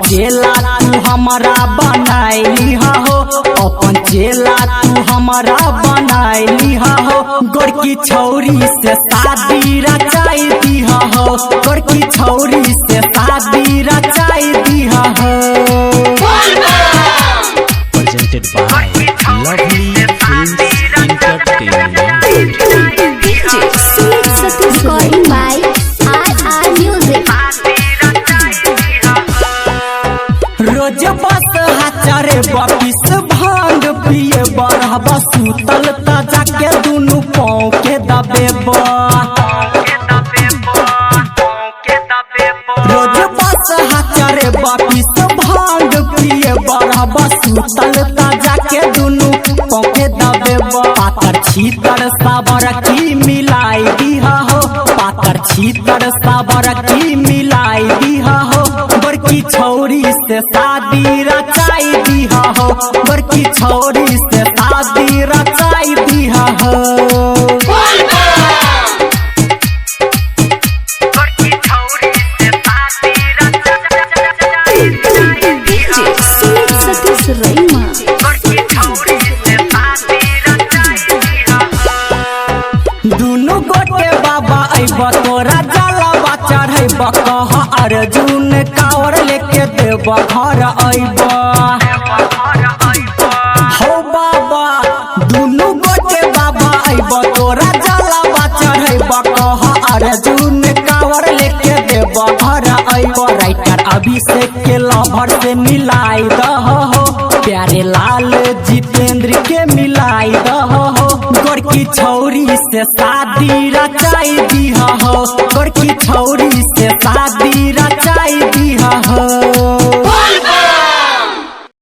चेला तू हमारा बनाई हो, अपन चेला तू हमारा बनाई हो। गोरकी छौरी से शादी रचाई दी हो, गोरकी छौरी से शादी रचाई दी हो। Presented by Lovely Films Entertainment. DJ Sweet Satish recording by RR Music. रोज बस हचारे बपिस भांग पिए बरहब सुतल त जाके दुनु पाँव के दबेबा। रोज बस हचारे बपिस भांग पिए बरहब सुतल त जाके दुनु पाँव के दबेबा। पातर छीतर साबर की मिलाई दिहा हो, पातर छीतर साबर की मिलाई दिहा हो। बड़की छौरी से शादी रचाई दिहा हो, बड़की छौरी से शादी रचाई दिहा हो। DJ Sweet Satish Raima. दुनु गोटे बाबा अइब तोरा जलवा चढ़ैब, कह अर्जुन कावर लेके देब घर अइब। हो बाबा दुनु गोटे बाबा अइब तोरा जलवा चढ़ैब, कह अर्जुन कावर लेके देब घर अइब। राइटर अभिषेक के लभर से मिलाई दहो, प्यारे लाल जितेंद्र के मिलाई दहो। गोरकी छौरी से शादी रचाई दिहा हो, गोरकी छौरी से शादी रचाई दिहा हो।